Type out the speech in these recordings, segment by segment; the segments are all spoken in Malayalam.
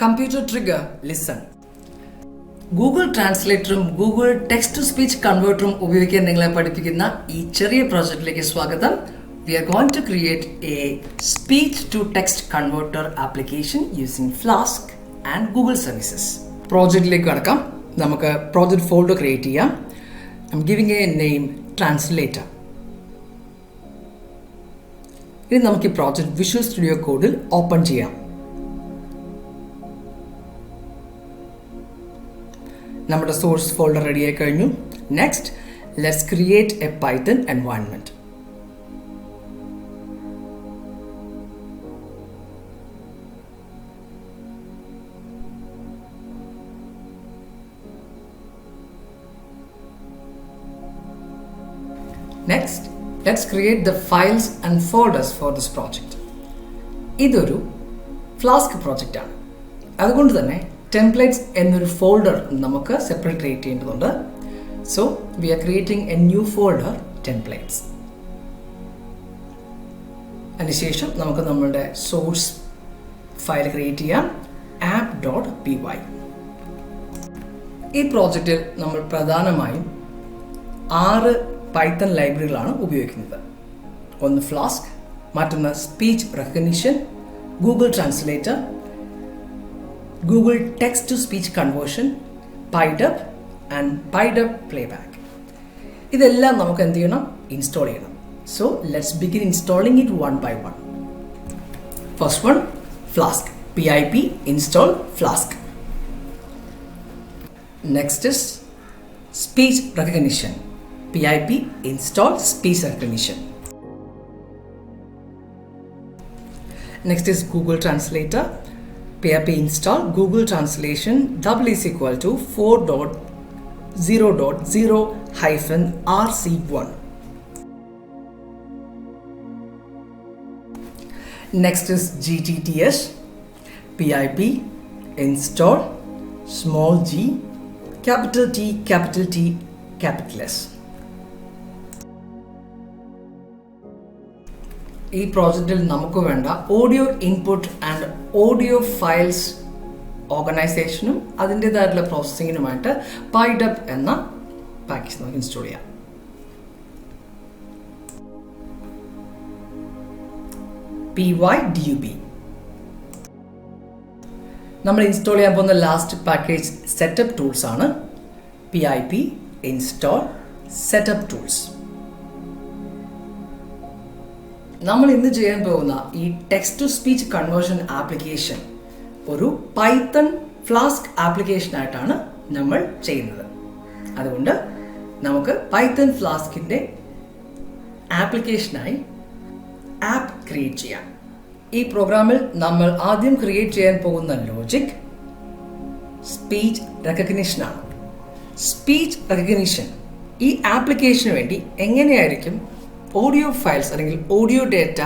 Computer trigger, listen. Google ട്രാൻസ്ലേറ്ററും ഗൂഗിൾ ടെക്സ്റ്റ് ടു സ്പീച്ച് കൺവേർട്ടറും ഉപയോഗിക്കാൻ നിങ്ങളെ പഠിപ്പിക്കുന്ന ഈ ചെറിയ പ്രോജക്റ്റിലേക്ക് സ്വാഗതം. We are going to create a speech to text converter application using Flask and Google services. പ്രോജക്റ്റിലേക്ക് കടക്കാം. നമുക്ക് പ്രോജക്റ്റ് ഫോൾഡർ ക്രിയേറ്റ് ചെയ്യാം. I'm giving a name translator. ഇനി നമുക്ക് ഈ പ്രോജക്റ്റ് വിഷ്വൽ സ്റ്റുഡിയോ കോഡിൽ ഓപ്പൺ ചെയ്യാം. നമ്മുടെ സോഴ്സ് ഫോൾഡർ റെഡി ആയി കഴിഞ്ഞു. Next let's create A Python environment. Next, let's create the files and folders for this project. ഇതൊരു ഫ്ലാസ്ക് പ്രോജക്റ്റ് ആണ്. അതുകൊണ്ട് തന്നെ ടെംപ്ലേറ്റ്സ് എന്നൊരു ഫോൾഡർ നമുക്ക് സെപ്പറേറ്റ് ക്രിയേറ്റ് ചെയ്യേണ്ടതുണ്ട്. So we are creating A new folder templates. അതിനുശേഷം നമുക്ക് നമ്മളുടെ സോഴ്സ് ഫയൽ ക്രിയേറ്റ് ചെയ്യാം, app.py. ഈ പ്രോജക്റ്റിൽ നമ്മൾ പ്രധാനമായും 6 പൈത്തൺ ലൈബ്രറികളാണ് ഉപയോഗിക്കുന്നത്. ഒന്ന് ഫ്ലാസ്ക്, മറ്റൊന്ന് speech recognition, Google translator, Google text to speech conversion, PyDub and PyDub playback. ഇതെല്ലാം നമുക്ക് എന്ത് ചെയ്യണം? ഇൻസ്റ്റാൾ ചെയ്യണം. So let's begin installing it one by one. First one, Flask. pip install Flask. Next is speech recognition. pip install speech recognition. Next is Google Translator. pip install Google Translation =4.0.0-RC1. Next is GTTS. pip install small g, capital T, capital T, capital S. ഈ പ്രോജക്റ്റിൽ നമുക്ക് വേണ്ട audio input and audio files ഓർഗനൈസേഷനും അതിൻ്റെതായിട്ടുള്ള പ്രോസസ്സിങ്ങിനുമായിട്ട് PyDub എന്ന പാക്കേജ് നമുക്ക് ഇൻസ്റ്റാൾ ചെയ്യാം. PYDUB. നമ്മൾ ഇൻസ്റ്റാൾ ചെയ്യാൻ പോകുന്ന ലാസ്റ്റ് പാക്കേജ് സെറ്റപ്പ് ടൂൾസ് ആണ്. pip install setup tools. നമ്മൾ ഇന്ന് ചെയ്യാൻ പോകുന്ന ഈ text to speech conversion application ഒരു പൈത്തൺ ഫ്ലാസ്ക് ആപ്ലിക്കേഷൻ ആയിട്ടാണ് നമ്മൾ ചെയ്യുന്നത്. അതുകൊണ്ട് നമുക്ക് പൈത്തൺ ഫ്ലാസ്കിൻ്റെ ആപ്ലിക്കേഷനായി ആപ്പ് ക്രിയേറ്റ് ചെയ്യാം. ഈ പ്രോഗ്രാമിൽ നമ്മൾ ആദ്യം ക്രിയേറ്റ് ചെയ്യാൻ പോകുന്ന ലോജിക് സ്പീച്ച് റെക്കഗ്നിഷനാണ്. സ്പീച്ച് റെക്കഗ്നിഷൻ ഈ ആപ്ലിക്കേഷന് വേണ്ടി എങ്ങനെയായിരിക്കും ഓഡിയോ ഫയൽസ് അല്ലെങ്കിൽ ഓഡിയോ ഡേറ്റ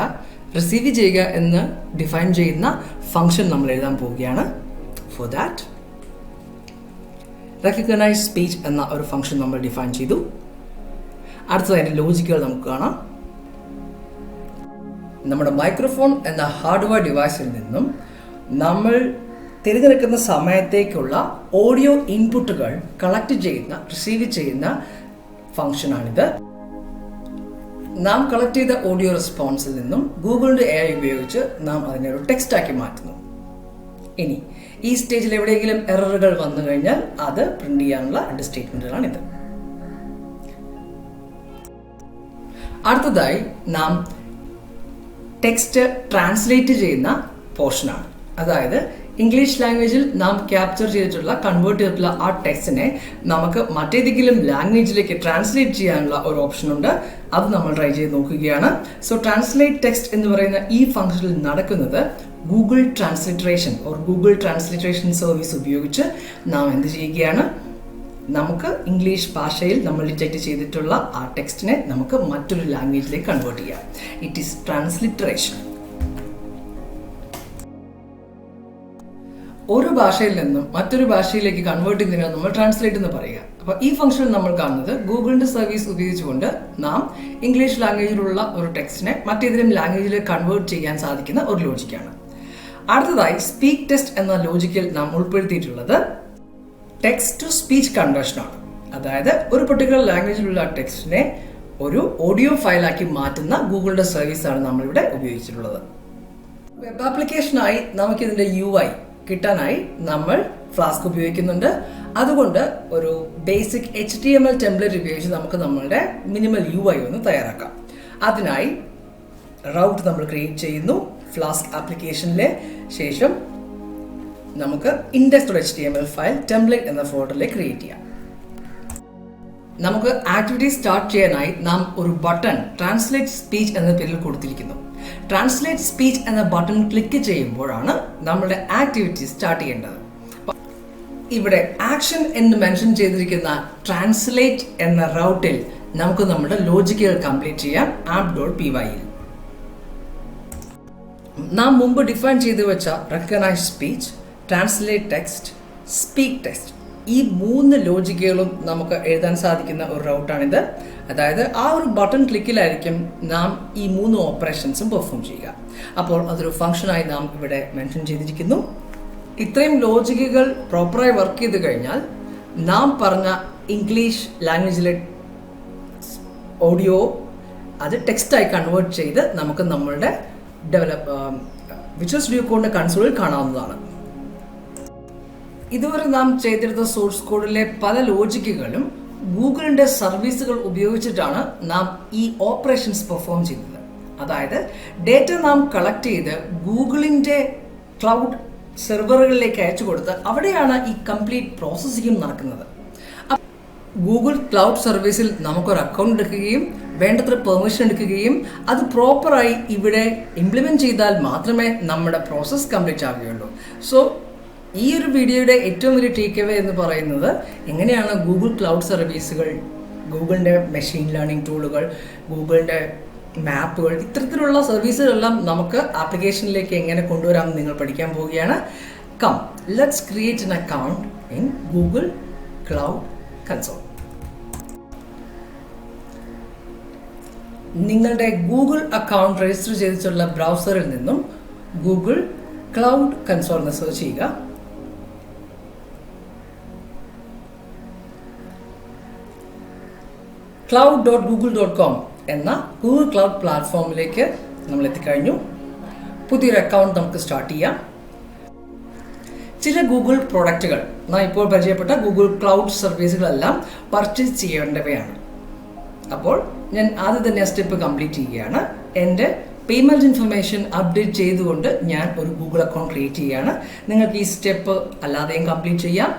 റിസീവ് ചെയ്യുക എന്ന് ഡിഫൈൻ ചെയ്യുന്ന ഫംഗ്ഷൻ നമ്മൾ എഴുതാൻ പോവുകയാണ്. ഫോർ ദാറ്റ് റെക്കഗ്നൈസ് സ്പീച്ച് എന്ന ഒരു ഫംഗ്ഷൻ നമ്മൾ ഡിഫൈൻ ചെയ്തു. അടുത്തത് അതിൻ്റെ ലോജിക്കുകൾ നമുക്ക് കാണാം. നമ്മുടെ മൈക്രോഫോൺ എന്ന ഹാർഡ്വെയർ ഡിവൈസിൽ നിന്നും നമ്മൾ തിരഞ്ഞെടുക്കുന്ന സമയത്തേക്കുള്ള ഓഡിയോ ഇൻപുട്ടുകൾ കളക്ട് ചെയ്യുന്ന റിസീവ് ചെയ്യുന്ന ഫംഗ്ഷനാണിത്. നാം കളക്ട് ചെയ്ത ഓഡിയോ റെസ്പോൺസിൽ നിന്നും ഗൂഗിളിൻ്റെ AI ഉപയോഗിച്ച് നാം അതിനെ ഒരു ടെക്സ്റ്റാക്കി മാറ്റുന്നു. ഇനി ഈ സ്റ്റേജിൽ എവിടെയെങ്കിലും എററുകൾ വന്നു കഴിഞ്ഞാൽ അത് പ്രിന്റ് ചെയ്യാനുള്ള 2 സ്റ്റേറ്റ്മെന്റുകളാണിത്. അടുത്തതായി നാം ടെക്സ്റ്റ് ട്രാൻസ്ലേറ്റ് ചെയ്യുന്ന പോർഷനാണ്. അതായത് ഇംഗ്ലീഷ് ലാംഗ്വേജിൽ നാം ക്യാപ്ചർ ചെയ്തിട്ടുള്ള കൺവേർട്ട് ചെയ്തിട്ടുള്ള ആ ടെക്സ്റ്റിനെ നമുക്ക് മറ്റേതെങ്കിലും ലാംഗ്വേജിലേക്ക് ട്രാൻസ്ലേറ്റ് ചെയ്യാനുള്ള ഒരു ഓപ്ഷൻ ഉണ്ട്. അത് നമ്മൾ ട്രൈ ചെയ്ത് നോക്കുകയാണ്. സോ ട്രാൻസ്ലേറ്റ് ടെക്സ്റ്റ് എന്ന് പറയുന്ന ഈ ഫംഗ്ഷനിൽ നടക്കുന്നത് Google transliteration Google transliteration service ഉപയോഗിച്ച് നാം എന്ത് ചെയ്യുകയാണ്? നമുക്ക് ഇംഗ്ലീഷ് ഭാഷയിൽ നമ്മൾ ഡിറ്റക്ട് ചെയ്തിട്ടുള്ള ആ ടെക്സ്റ്റിനെ നമുക്ക് മറ്റൊരു ലാംഗ്വേജിലേക്ക് കൺവേർട്ട് ചെയ്യാം. It is transliteration. ഒരു ഭാഷയിൽ നിന്നും മറ്റൊരു ഭാഷയിലേക്ക് കൺവേർട്ട് ചെയ്യുന്നതിനാണ് നമ്മൾ ട്രാൻസ്ലേറ്റ് എന്ന് പറയുക. അപ്പോൾ ഈ ഫംഗ്ഷനിൽ നമ്മൾ കാണുന്നത് ഗൂഗിളിൻ്റെ സർവീസ് ഉപയോഗിച്ചുകൊണ്ട് നാം ഇംഗ്ലീഷ് ലാംഗ്വേജിലുള്ള ഒരു ടെക്സ്റ്റിനെ മറ്റേതെങ്കിലും ലാംഗ്വേജിലേക്ക് കൺവേർട്ട് ചെയ്യാൻ സാധിക്കുന്ന ഒരു ലോജിക്കാണ്. അടുത്തതായി സ്പീക്ക് ടെസ്റ്റ് എന്ന ലോജിക്കിൽ നാം ഉൾപ്പെടുത്തിയിട്ടുള്ളത് ടെക്സ്റ്റ് ടു സ്പീച്ച് കൺവേർഷനാണ്. അതായത് ഒരു പെർട്ടിക്കുലർ ലാംഗ്വേജിലുള്ള ടെക്സ്റ്റിനെ ഒരു ഓഡിയോ ഫയലാക്കി മാറ്റുന്ന ഗൂഗിളിന്റെ സർവീസാണ് നമ്മളിവിടെ ഉപയോഗിച്ചിട്ടുള്ളത്. വെബ് ആപ്ലിക്കേഷനായി നമുക്കിതിന്റെ UI കിട്ടാനായി നമ്മൾ ഫ്ലാസ്ക് ഉപയോഗിക്കുന്നുണ്ട്. അതുകൊണ്ട് ഒരു ബേസിക് HTML ടെംപ്ലേറ്റ് ഉപയോഗിച്ച് നമുക്ക് നമ്മളുടെ മിനിമൽ UI ഒന്ന് തയ്യാറാക്കാം. അതിനായി റൗട്ട് നമ്മൾ ക്രിയേറ്റ് ചെയ്യുന്നു ഫ്ലാസ്ക് ആപ്ലിക്കേഷനിലെ. ശേഷം നമുക്ക് index.html ഫയൽ ടെംപ്ലേറ്റ് എന്ന ഫോൾഡറിലേക്ക് ക്രിയേറ്റ് ചെയ്യാം. നമുക്ക് ആക്ടിവിറ്റി സ്റ്റാർട്ട് ചെയ്യാനായി നാം ഒരു ബട്ടൺ ട്രാൻസ്ലേറ്റ് സ്പീച്ച് എന്ന പേരിൽ കൊടുത്തിരിക്കുന്നു. ട്രാൻസ്ലേറ്റ് സ്പീച്ച് എന്ന ബട്ടൺ ക്ലിക്ക് ചെയ്യുമ്പോഴാണ് നമ്മുടെ ആക്ടിവിറ്റി സ്റ്റാർട്ട് ചെയ്യേണ്ടത്. ഇവിടെ ആക്ഷൻ എന്ന് മെൻഷൻ ചെയ്തിരിക്കുന്ന ട്രാൻസ്ലേറ്റ് എന്ന റൗട്ടിൽ നമുക്ക് നമ്മുടെ ലോജിക്കുകൾ കംപ്ലീറ്റ് ചെയ്യാം app.py യിൽ. നാം മുമ്പ് ഡിഫൈൻ ചെയ്തു വെച്ച recognize speech, translate text, speak text, ഈ 3 ലോജിക്കുകളും നമുക്ക് എഴുതാൻ സാധിക്കുന്ന ഒരു റൗട്ടാണിത്. അതായത് ആ ഒരു ബട്ടൺ ക്ലിക്കിലായിരിക്കും നാം ഈ 3 ഓപ്പറേഷൻസും പെർഫോം ചെയ്യുക. അപ്പോൾ അതൊരു ഫംഗ്ഷനായി നാം ഇവിടെ മെൻഷൻ ചെയ്തിരിക്കുന്നു. ഇത്രയും ലോജിക്കുകൾ പ്രോപ്പറായി വർക്ക് ചെയ്ത് കഴിഞ്ഞാൽ നാം പറഞ്ഞ ഇംഗ്ലീഷ് ലാംഗ്വേജിലെ ഓഡിയോ അത് ടെക്സ്റ്റായി കൺവേർട്ട് ചെയ്ത് നമുക്ക് നമ്മളുടെ വിഷ്വൽ സ്റ്റുഡിയോ കോഡിന്റെ കൺസോളിൽ കാണാവുന്നതാണ്. ഇതുവരെ നാം ചെയ്തെടുത്ത സോഴ്സ് കോഡിലെ പല ലോജിക്കുകളും ഗൂഗിളിന്റെ സർവീസുകൾ ഉപയോഗിച്ചിട്ടാണ് നാം ഈ ഓപ്പറേഷൻസ് പെർഫോം ചെയ്തത്. അതായത് ഡേറ്റ നാം കളക്ട് ചെയ്ത് ഗൂഗിളിന്റെ ക്ലൗഡ് സെർവറുകളിലേക്ക് അയച്ചു കൊടുത്ത് അവിടെയാണ് ഈ കംപ്ലീറ്റ് പ്രോസസ്സിംഗ് നടക്കുന്നത്. ഗൂഗിൾ ക്ലൗഡ് സർവീസിൽ നമുക്കൊരു അക്കൗണ്ട് എടുക്കുകയും വേണ്ടത്ര പെർമിഷൻ എടുക്കുകയും അത് പ്രോപ്പറായി ഇവിടെ ഇംപ്ലിമെന്റ് ചെയ്താൽ മാത്രമേ നമ്മുടെ പ്രോസസ്സ് കംപ്ലീറ്റ് ആവുകയുള്ളൂ. സോ ഈ ഒരു വീഡിയോയുടെ ഏറ്റവും വലിയ ടേക്ക് അവേ എന്ന് പറയുന്നത് എങ്ങനെയാണ് ഗൂഗിൾ ക്ലൗഡ് സർവീസുകൾ, ഗൂഗിളിൻ്റെ മെഷീൻ ലേണിംഗ് ടൂളുകൾ, ഗൂഗിളിൻ്റെ മാപ്പുകൾ, ഇത്തരത്തിലുള്ള സർവീസുകളെല്ലാം നമുക്ക് ആപ്ലിക്കേഷനിലേക്ക് എങ്ങനെ കൊണ്ടുവരാമെന്ന് നിങ്ങൾ പഠിക്കാൻ പോവുകയാണ്. Come let's create an account in Google cloud console. നിങ്ങളുടെ ഗൂഗിൾ അക്കൗണ്ട് രജിസ്റ്റർ ചെയ്തിട്ടുള്ള ബ്രൗസറിൽ നിന്നും ഗൂഗിൾ ക്ലൗഡ് കൺസോൾ എന്ന് സെർച്ച് ചെയ്യുക. cloud.google.com എന്ന ഗൂഗിൾ ക്ലൗഡ് പ്ലാറ്റ്ഫോമിലേക്ക് നമ്മൾ എത്തിക്കഴിഞ്ഞു. പുതിയൊരു അക്കൗണ്ട് നമുക്ക് സ്റ്റാർട്ട് ചെയ്യാം. ചില ഗൂഗിൾ പ്രോഡക്റ്റുകൾ നാം ഇപ്പോൾ പരിചയപ്പെട്ട ഗൂഗിൾ ക്ലൗഡ് സർവീസുകളെല്ലാം പർച്ചേസ് ചെയ്യേണ്ടവയാണ്. അപ്പോൾ ഞാൻ ആദ്യം തന്നെ ആ സ്റ്റെപ്പ് കംപ്ലീറ്റ് ചെയ്യുകയാണ്. എൻ്റെ പേയ്മെൻറ്റ് ഇൻഫർമേഷൻ അപ്ഡേറ്റ് ചെയ്തുകൊണ്ട് ഞാൻ ഒരു ഗൂഗിൾ അക്കൗണ്ട് ക്രിയേറ്റ് ചെയ്യുകയാണ്. നിങ്ങൾക്ക് ഈ സ്റ്റെപ്പ് അല്ലാതെയും കംപ്ലീറ്റ് ചെയ്യാം.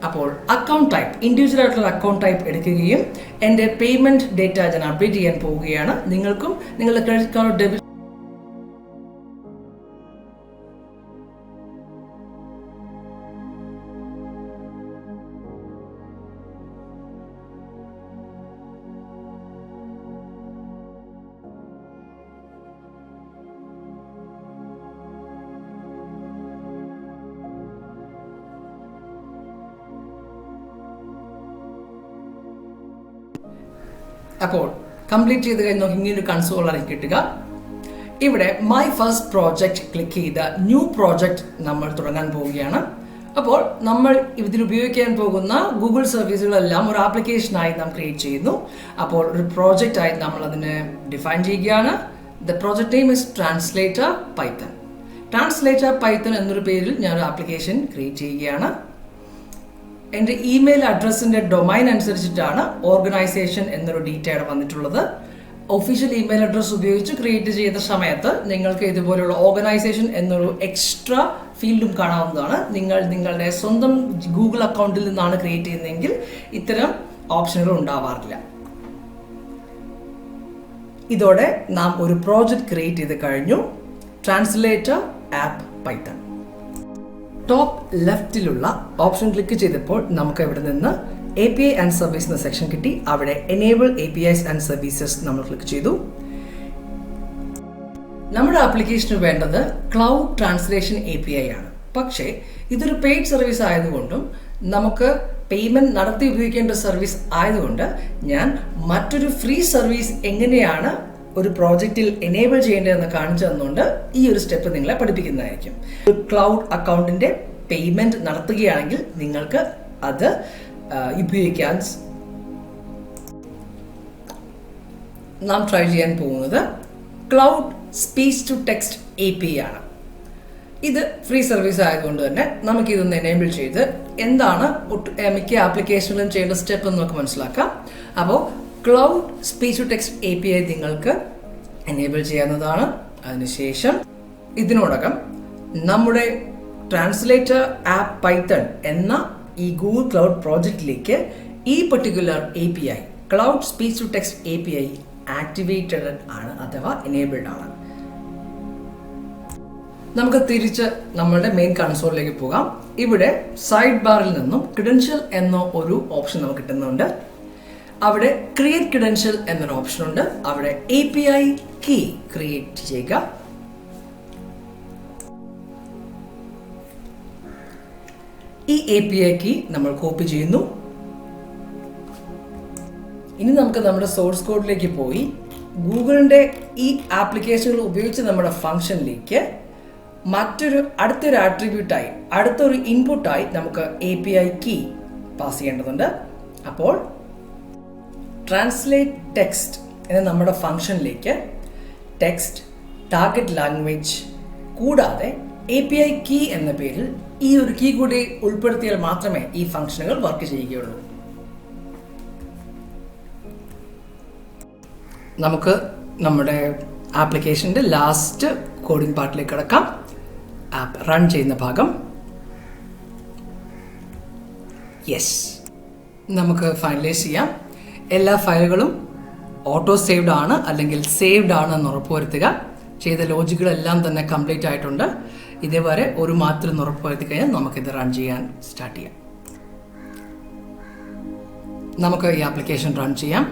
അപ്പോൾ അക്കൗണ്ട് ടൈപ്പ്, ഇൻഡിവിജ്വൽ ആയിട്ടുള്ള അക്കൗണ്ട് ടൈപ്പ് എടുക്കുകയും എൻ്റെ പേയ്മെൻറ്റ് ഡേറ്റ ഞാൻ അപ്ഡേറ്റ് ചെയ്യാൻ പോവുകയാണ്. നിങ്ങൾക്കും നിങ്ങളുടെ ക്രെഡിറ്റ് കാർഡ്, ഡെബിറ്റ് അപ്പോൾ കംപ്ലീറ്റ് ചെയ്ത് കഴിഞ്ഞാൽ ഇങ്ങനൊരു കൺസോളാണ് കിട്ടുക. ഇവിടെ മൈ ഫസ്റ്റ് പ്രോജക്റ്റ് ക്ലിക്ക് ചെയ്ത ന്യൂ പ്രോജക്റ്റ് നമ്മൾ തുടങ്ങാൻ പോവുകയാണ്. അപ്പോൾ നമ്മൾ ഇതിൽ ഉപയോഗിക്കാൻ പോകുന്ന ഗൂഗിൾ സർവീസുകളെല്ലാം ഒരു ആപ്ലിക്കേഷനായി നാം ക്രിയേറ്റ് ചെയ്യുന്നു. അപ്പോൾ ഒരു പ്രോജക്റ്റായി നമ്മൾ അതിനെ ഡിഫൈൻ ചെയ്യുകയാണ്. The project name is translator Python. Translator Python എന്നൊരു പേരിൽ ഞാനൊരു ആപ്ലിക്കേഷൻ ക്രിയേറ്റ് ചെയ്യുകയാണ്. എൻ്റെ ഇമെയിൽ അഡ്രസ്സിൻ്റെ ഡൊമൈൻ അനുസരിച്ചിട്ടാണ് ഓർഗനൈസേഷൻ എന്നൊരു ഡീറ്റെയിൽ വന്നിട്ടുള്ളത്. ഒഫീഷ്യൽ ഇമെയിൽ അഡ്രസ്സ് ഉപയോഗിച്ച് ക്രിയേറ്റ് ചെയ്ത സമയത്ത് നിങ്ങൾക്ക് ഇതുപോലുള്ള ഓർഗനൈസേഷൻ എന്നൊരു എക്സ്ട്രാ ഫീൽഡും കാണാവുന്നതാണ്. നിങ്ങൾ നിങ്ങളുടെ സ്വന്തം ഗൂഗിൾ അക്കൗണ്ടിൽ നിന്നാണ് ക്രിയേറ്റ് ചെയ്യുന്നതെങ്കിൽ ഇത്തരം ഓപ്ഷനുകൾ ഉണ്ടാവാറില്ല. ഇതോടെ നാം ഒരു പ്രോജക്റ്റ് ക്രിയേറ്റ് ചെയ്ത് കഴിഞ്ഞു. Translator app Python. ടോപ്പ് ലെഫ്റ്റിലുള്ള ഓപ്ഷൻ ക്ലിക്ക് ചെയ്തപ്പോൾ നമുക്ക് ഇവിടെ നിന്ന് API ആൻഡ് സർവീസ് എന്ന സെക്ഷൻ കിട്ടി. അവിടെ എനേബിൾ APIs ആൻഡ് സർവീസസ് നമ്മൾ ക്ലിക്ക് ചെയ്തു. നമ്മുടെ ആപ്ലിക്കേഷന് വേണ്ടത് ക്ലൗഡ് ട്രാൻസ്ലേഷൻ API ആണ്. പക്ഷേ ഇതൊരു പെയ്ഡ് സർവീസ് ആയതുകൊണ്ടും നമുക്ക് പേയ്മെൻറ്റ് നടത്തി ഉപയോഗിക്കേണ്ട സർവീസ് ആയതുകൊണ്ട് ഞാൻ മറ്റൊരു ഫ്രീ സർവീസ് എങ്ങനെയാണ് ഒരു പ്രോജക്റ്റിൽ എനേബിൾ ചെയ്യേണ്ടതെന്ന് കാണിച്ചു തന്നുകൊണ്ട് ഈ ഒരു സ്റ്റെപ്പ് നിങ്ങളെ പഠിപ്പിക്കുന്നതായിരിക്കും. ഒരു ക്ലൗഡ് അക്കൗണ്ടിൻ്റെ പേയ്മെൻറ്റ് നടത്തുകയാണെങ്കിൽ നിങ്ങൾക്ക് അത് ഉപയോഗിക്കാൻ നാം ട്രൈ ചെയ്യാൻ പോകുന്നത് cloud speech to text API ആണ്. ഇത് ഫ്രീ സർവീസ് ആയതുകൊണ്ട് തന്നെ നമുക്കിതൊന്ന് എനേബിൾ ചെയ്ത് എന്താണ് മിക്ക ആപ്ലിക്കേഷനിലും ചെയ്യേണ്ട സ്റ്റെപ്പ് എന്ന് നമുക്ക് മനസ്സിലാക്കാം. അപ്പോൾ cloud speech to text API നിങ്ങൾക്ക് എനേബിൾ ചെയ്യാവുന്നതാണ്. അതിനുശേഷം ഇതിനോടകം നമ്മുടെ ട്രാൻസ്ലേറ്റർ ആപ്പ് പൈത്തൺ എന്ന ഈ ഗൂഗിൾ ക്ലൗഡ് പ്രോജക്റ്റിലേക്ക് ഈ particular API cloud speech to text API activated ആണ് അഥവാ എനേബിൾഡ് ആണ്. നമുക്ക് തിരിച്ച് നമ്മളുടെ മെയിൻ കൺസോളിലേക്ക് പോകാം. ഇവിടെ സൈഡ് ബാറിൽ നിന്നും ക്രെഡൻഷ്യൽ എന്ന ഒരു ഓപ്ഷൻ നമുക്ക് കിട്ടുന്നുണ്ട്. അവിടെ ക്രിയേറ്റ് ക്രെഡൻഷ്യൽ എന്നൊരു ഓപ്ഷൻ ഉണ്ട്. അവിടെ API കീ ക്രിയേറ്റ് ചെയ്യുക. ഈ API കീ നമ്മൾ കോപ്പി ചെയ്യുന്നു. ഇനി നമുക്ക് നമ്മുടെ സോഴ്സ് കോഡിലേക്ക് പോയി ഗൂഗിളിൻ്റെ ഈ ആപ്ലിക്കേഷനുകൾ ഉപയോഗിച്ച് നമ്മുടെ ഫംഗ്ഷനിലേക്ക് അടുത്തൊരു ആട്രിബ്യൂട്ടായി അടുത്തൊരു ഇൻപുട്ടായി നമുക്ക് API കീ പാസ് ചെയ്യേണ്ടതുണ്ട്. അപ്പോൾ ട്രാൻസ്ലേറ്റ് ടെക്സ്റ്റ് എന്ന നമ്മുടെ ഫംഗ്ഷനിലേക്ക് ടെക്സ്റ്റ് ടാർഗറ്റ് ലാംഗ്വേജ് കൂടാതെ API കീ എന്ന പേരിൽ ഈ ഒരു കീ കൂടി ഉൾപ്പെടുത്തിയാൽ മാത്രമേ ഈ ഫംഗ്ഷനുകൾ വർക്ക് ചെയ്യുകയുള്ളൂ. നമുക്ക് നമ്മുടെ ആപ്ലിക്കേഷൻ്റെ ലാസ്റ്റ് കോഡിംഗ് പാർട്ടിലേക്ക് കിടക്കാം. ആപ്പ് റൺ ചെയ്യുന്ന ഭാഗം. യെസ്, നമുക്ക് ഫൈനലൈസ് ചെയ്യാം. എല്ലാ ഫയലുകളും ഓട്ടോ സേവ്ഡ് ആണ് അല്ലെങ്കിൽ സേവ്ഡ് ആണ് എന്ന് ഉറപ്പുവരുത്തുക. ചെയ്ത ലോജിക്കുകളെല്ലാം തന്നെ കംപ്ലീറ്റ് ആയിട്ടുണ്ട്. ഇതേവരെ ഒരു മാത്രം ഉറപ്പുവരുത്തി കഴിഞ്ഞാൽ നമുക്കിത് റൺ ചെയ്യാൻ സ്റ്റാർട്ട് ചെയ്യാം. നമുക്ക് ഈ ആപ്ലിക്കേഷൻ റൺ ചെയ്യാം.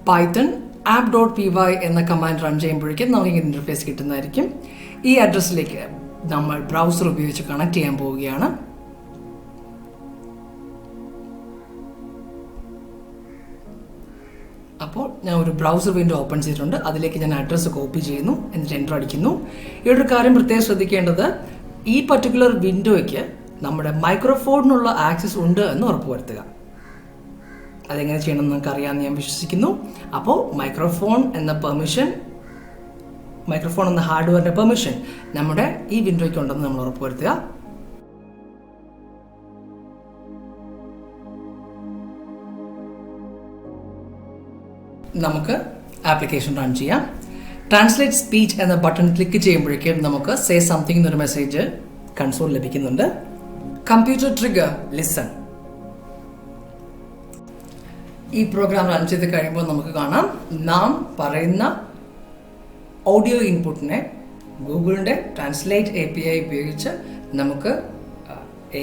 പൈത്തൺ app.py എന്ന കമാൻഡ് റൺ ചെയ്യുമ്പോഴേക്കും നമുക്ക് ഇങ്ങനെ ഇൻ്റർഫേസ് കിട്ടുന്നതായിരിക്കും. ഈ അഡ്രസ്സിലേക്ക് നമ്മൾ ബ്രൗസർ ഉപയോഗിച്ച് കണക്ട് ചെയ്യാൻ പോവുകയാണ്. അപ്പോൾ ഞാൻ ഒരു ബ്രൗസർ വിൻഡോ ഓപ്പൺ ചെയ്തിട്ടുണ്ട്. അതിലേക്ക് ഞാൻ അഡ്രസ്സ് കോപ്പി ചെയ്യുന്നു, എന്നിട്ട് എൻ്റർ അടിക്കുന്നു. ഈ ഒരു കാര്യം പ്രത്യേകം ശ്രദ്ധിക്കേണ്ടത്, ഈ പർട്ടിക്കുലർ വിൻഡോയ്ക്ക് നമ്മുടെ മൈക്രോഫോണിനുള്ള ആക്സസ് ഉണ്ട് എന്ന് ഉറപ്പുവരുത്തുക. അതെങ്ങനെ ചെയ്യണമെന്ന് നിങ്ങൾക്ക് അറിയാമെന്ന് ഞാൻ വിശ്വസിക്കുന്നു. അപ്പോൾ മൈക്രോഫോൺ എന്ന ഹാർഡ്വെയറിൻ്റെ പെർമിഷൻ നമ്മുടെ ഈ വിൻഡോയ്ക്ക് ഉണ്ടെന്ന് നമ്മൾ ഉറപ്പുവരുത്തുക. നമുക്ക് ആപ്ലിക്കേഷൻ റൺ ചെയ്യാം. ട്രാൻസ്ലേറ്റ് സ്പീച്ച് എന്ന ബട്ടൺ ക്ലിക്ക് ചെയ്യുമ്പോഴേക്കും നമുക്ക് സേ സംതിങ് എന്നൊരു മെസ്സേജ് കൺസോൾ ലഭിക്കുന്നുണ്ട്. Computer trigger listen. ഈ പ്രോഗ്രാം റൺ ചെയ്ത് കഴിയുമ്പോൾ നമുക്ക് കാണാം, നാം പറയുന്ന ഓഡിയോ ഇൻപുട്ടിനെ ഗൂഗിളിൻ്റെ ട്രാൻസ്ലേറ്റ് API ഉപയോഗിച്ച് നമുക്ക്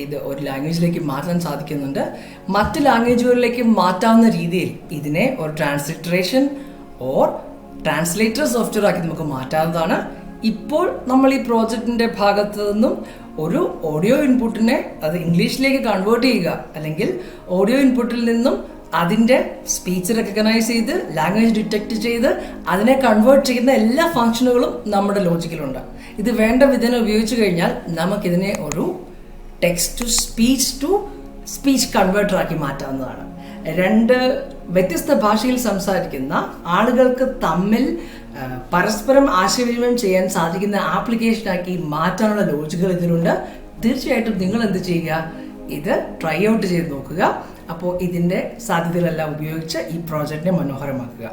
ഇത് ഒരു ലാംഗ്വേജിലേക്ക് മാറ്റാൻ സാധിക്കുന്നുണ്ട്. മറ്റ് ലാംഗ്വേജുകളിലേക്ക് മാറ്റാവുന്ന രീതിയിൽ ഇതിനെ ഒരു ട്രാൻസ്ലിറ്ററേഷൻ ഓർ ട്രാൻസ്ലേറ്റർ സോഫ്റ്റ്വെയർ ആക്കി നമുക്ക് മാറ്റാവുന്നതാണ്. ഇപ്പോൾ നമ്മൾ ഈ പ്രോജക്റ്റിൻ്റെ ഭാഗത്ത് നിന്നും ഒരു ഓഡിയോ ഇൻപുട്ടിനെ അത് ഇംഗ്ലീഷിലേക്ക് കൺവേർട്ട് ചെയ്യുക, അല്ലെങ്കിൽ ഓഡിയോ ഇൻപുട്ടിൽ നിന്നും അതിൻ്റെ സ്പീച്ച് റെക്കഗ്നൈസ് ചെയ്ത് ലാംഗ്വേജ് ഡിറ്റക്റ്റ് ചെയ്ത് അതിനെ കൺവേർട്ട് ചെയ്യുന്ന എല്ലാ ഫങ്ഷനുകളും നമ്മുടെ ലോജിക്കിലുണ്ട്. ഇത് വേണ്ട വിധേന ഉപയോഗിച്ച് കഴിഞ്ഞാൽ നമുക്കിതിനെ ഒരു ടെക്സ്റ്റ് ടു സ്പീച്ച് കൺവേർട്ടർ ആക്കി മാറ്റാവുന്നതാണ്. രണ്ട് വ്യത്യസ്ത ഭാഷയിൽ സംസാരിക്കുന്ന ആളുകൾക്ക് തമ്മിൽ പരസ്പരം ആശയവിനിമയം ചെയ്യാൻ സാധിക്കുന്ന ആപ്ലിക്കേഷനാക്കി മാറ്റാനുള്ള ലോജിക്കുകൾ ഇതിലുണ്ട്. തീർച്ചയായിട്ടും നിങ്ങൾ എന്ത് ചെയ്യുക, ഇത് ട്രൈ ഔട്ട് ചെയ്ത് നോക്കുക. അപ്പോൾ ഇതിൻ്റെ സാധ്യതകളെല്ലാം ഉപയോഗിച്ച് ഈ പ്രോജക്റ്റിനെ മനോഹരമാക്കുക.